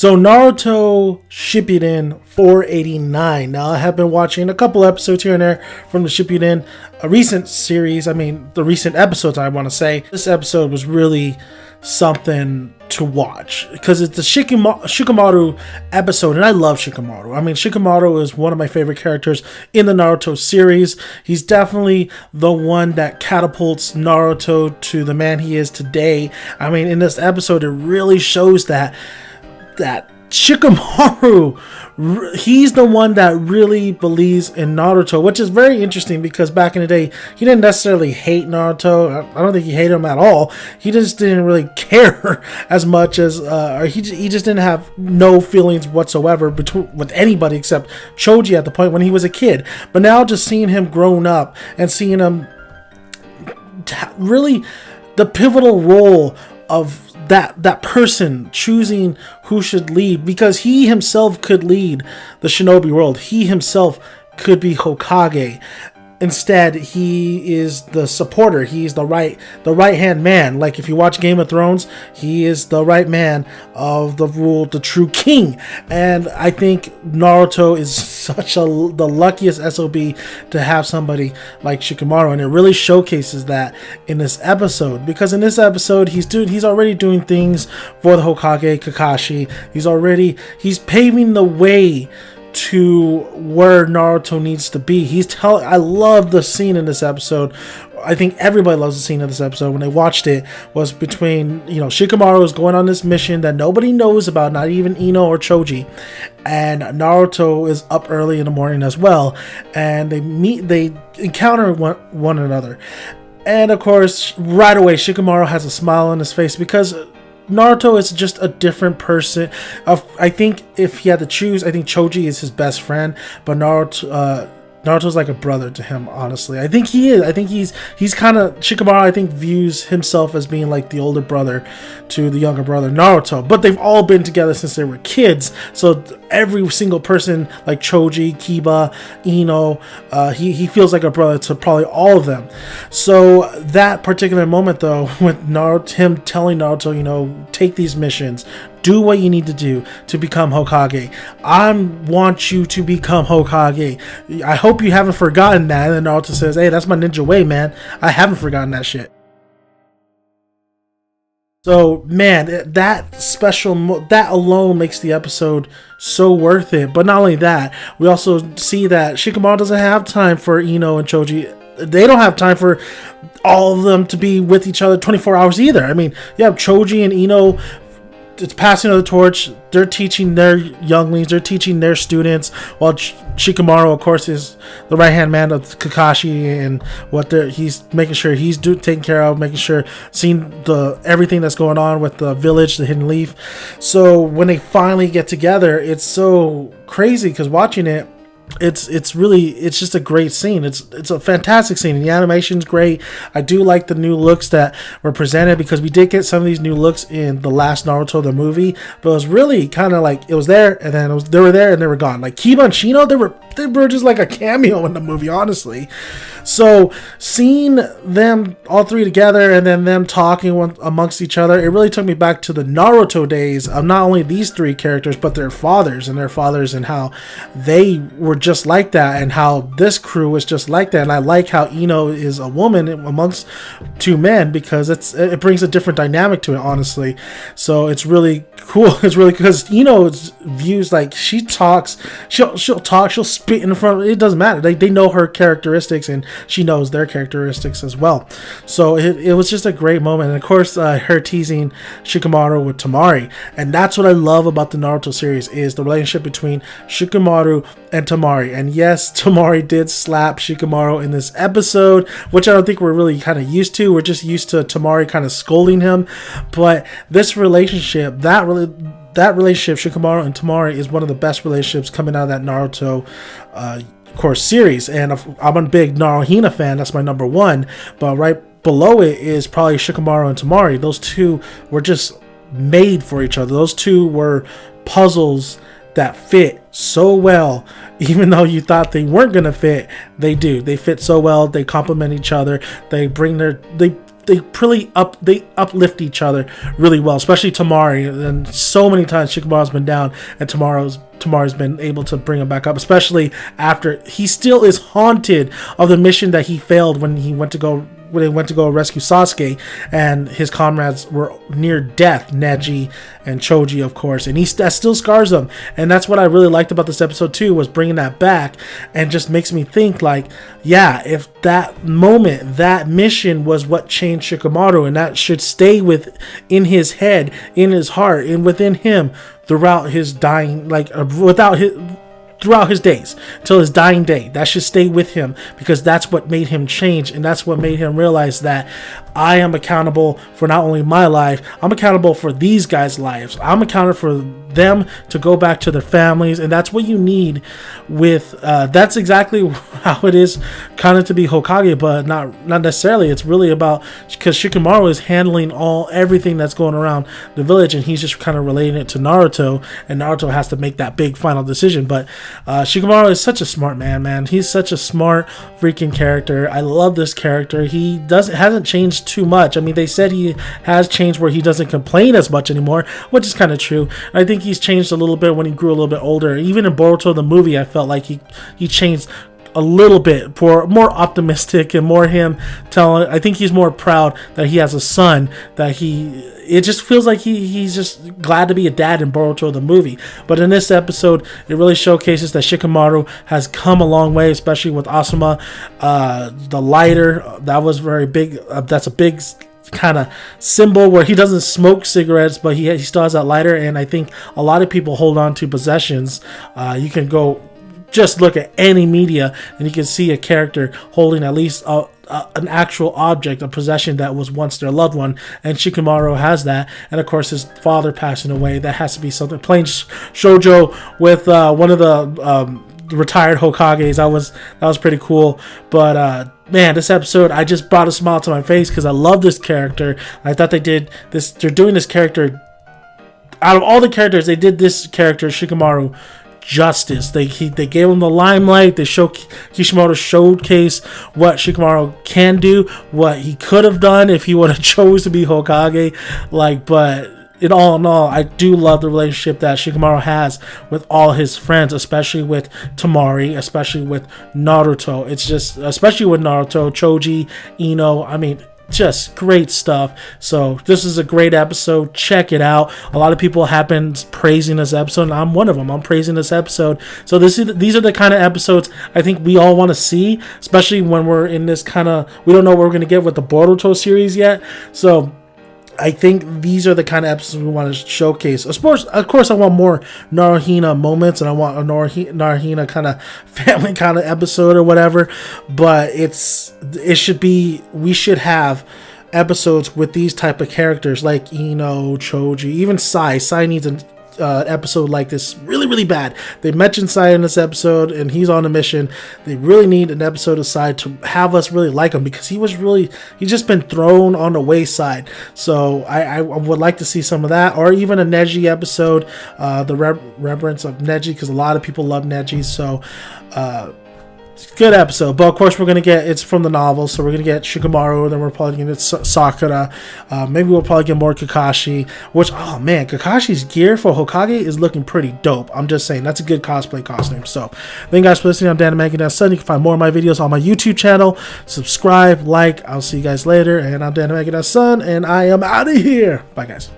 So Naruto Shippuden 489. Now I have been watching a couple episodes here and there from the Shippuden, a recent series. The recent episodes, I want to say. This episode was really something to watch because it's the Shikamaru episode, and I love Shikamaru. Shikamaru is one of my favorite characters in the Naruto series. He's definitely the one that catapults Naruto to the man he is today. In this episode, it really shows that Shikamaru, he's the one that really believes in Naruto, which is very interesting because back in the day, he didn't necessarily hate Naruto. I don't think he hated him at all. He just didn't really care as much as, he just didn't have no feelings whatsoever with anybody except Choji at the point when he was a kid. But now just seeing him grown up and seeing him really the pivotal role of that person choosing who should lead, because he himself could lead the shinobi world. He himself could be Hokage. Instead, he is the supporter. He's the right hand man. Like if you watch Game of Thrones, he is the right man of the true king. And I think Naruto is the luckiest SOB to have somebody like Shikamaru, and it really showcases that in this episode. Because in this episode, he's already doing things for the Hokage Kakashi. He's paving the way to where Naruto needs to be. I love the scene in this episode. I think everybody loves the scene of this episode when they watched it. Was between, Shikamaru is going on this mission that nobody knows about, not even Ino or Choji, and Naruto is up early in the morning as well, and they encounter one another, and of course right away Shikamaru has a smile on his face because Naruto is just a different person. I think if he had to choose, I think Choji is his best friend, but Naruto's like a brother to him, honestly. I think he is. I think he's kind of, Shikamaru, I think, views himself as being like the older brother to the younger brother, Naruto. But they've all been together since they were kids. So every single person, like Choji, Kiba, Ino, he feels like a brother to probably all of them. So that particular moment, though, with him telling Naruto, take these missions, do what you need to do to become Hokage. I want you to become Hokage. I hope you haven't forgotten that. And then Naruto says, hey, that's my ninja way, man. I haven't forgotten that shit. So, man, that alone makes the episode so worth it. But not only that, we also see that Shikamaru doesn't have time for Ino and Choji. They don't have time for all of them to be with each other 24 hours either. You have Choji and Ino, it's passing of the torch. They're teaching their younglings, they're teaching their students, while Shikamaru, of course, is the right hand man of Kakashi, and he's making sure he's taking care of, making sure, seeing everything that's going on with the village, the Hidden Leaf. So when they finally get together, it's so crazy because watching it, it's just a great scene. It's a fantastic scene, and the animation's great. I do like the new looks that were presented, because we did get some of these new looks in the last Naruto the movie, but it was really kind of like it was there and then they were there and they were gone. Like Kiba and Shino, they were just like a cameo in the movie, honestly. So seeing them all three together and then them talking amongst each other, it really took me back to the Naruto days of not only these three characters but their fathers, and how they were just like that, and how this crew was just like that. And I like how Ino is a woman amongst two men, because it brings a different dynamic to it, honestly. So it's really cool. It's really, because Ino's views, like she'll talk, she'll spit in front. It doesn't matter. They know her characteristics, and she knows their characteristics as well. So it was just a great moment. And of course, her teasing Shikamaru with Temari, and that's what I love about the Naruto series, is the relationship between Shikamaru and Temari. And yes, Temari did slap Shikamaru in this episode, which I don't think we're really kind of used to. We're just used to Temari kind of scolding him. But this relationship, that relationship, Shikamaru and Temari, is one of the best relationships coming out of that Naruto course series. And I'm a big Naruhina fan. That's my number one. But right below it is probably Shikamaru and Temari. Those two were just made for each other. Those two were puzzles that fit so well. Even though you thought they weren't gonna fit, they do. They fit so well. They complement each other. They they uplift each other really well, especially Tamari. And so many times Shikamaru's been down, and Tamari's been able to bring him back up, especially after he still is haunted of the mission that he failed when they went to go rescue Sasuke, and his comrades were near death, Neji and Choji, of course, and that still scars him. And that's what I really liked about this episode too, was bringing that back, and just makes me think like, yeah, if that moment, that mission was what changed Shikamaru, and that should stay in his head, in his heart, and within him throughout his dying, throughout his days, till his dying day. That should stay with him, because that's what made him change, and that's what made him realize that I am accountable for not only my life, I'm accountable for these guys' lives. I'm accountable for them to go back to their families, and that's what you need with that's exactly how it is kind of to be Hokage, but not necessarily. It's really about, because Shikamaru is handling everything that's going around the village, and he's just kind of relating it to Naruto, and Naruto has to make that big final decision. But Shikamaru is such a smart man. He's such a smart freaking character. I love this character. He hasn't changed too much. I mean, they said he has changed where he doesn't complain as much anymore, which is kind of true. I think he's changed a little bit when he grew a little bit older. Even in Boruto the movie, I felt like he changed a little bit, for more optimistic, and more him telling, I think he's more proud that he has a son, it just feels like he's just glad to be a dad in Boruto the movie. But in this episode, it really showcases that Shikamaru has come a long way, especially with Asuma. The lighter, that was very big. That's a big kind of symbol where he doesn't smoke cigarettes, but he still has that lighter. And I think a lot of people hold on to possessions. You can go just look at any media, and you can see a character holding at least an actual object, a possession that was once their loved one, and Shikamaru has that. And of course, his father passing away, that has to be something. Playing shoujo with one of the retired Hokages, that was pretty cool. But man, this episode, I just brought a smile to my face, because I love this character. I thought they're doing this character, out of all the characters, they did this character, Shikamaru, justice. They gave him the limelight. Kishimoto showcase what Shikamaru can do, what he could have done if he would have chose to be Hokage. But in all, I do love the relationship that Shikamaru has with all his friends, especially with Tamari, especially with Naruto. It's just, especially with Naruto, Choji, Ino. I mean, just great stuff. So this is a great episode. Check it out. A lot of people have been praising this episode, and I'm one of them. I'm praising this episode. So these are the kind of episodes I think we all want to see, especially when we're in this kind of, we don't know what we're going to get with the Boruto series yet. So I think these are the kind of episodes we want to showcase. Of course, I want more Naruhina moments, and I want a Naruhina kind of family kind of episode or whatever. But we should have episodes with these type of characters like Ino, Choji, even Sai. Sai needs an episode like this really, really bad. They mentioned Sai in this episode, and he's on a mission. They really need an episode of Sai to have us really like him, because he's just been thrown on the wayside. So I would like to see some of that, or even a Neji episode, the reverence of Neji, because a lot of people love Neji. So good episode. But of course, it's from the novel, so we're gonna get Shikamaru, then we're probably gonna get Sakura. Maybe we'll probably get more Kakashi, which, oh man, Kakashi's gear for Hokage is looking pretty dope. I'm just saying, that's a good cosplay costume. So thank you guys for listening. I'm Dan Son. You can find more of my videos on my YouTube channel. Subscribe, like. I'll see you guys later. And I'm Dan Son, and I am out of here. Bye, guys.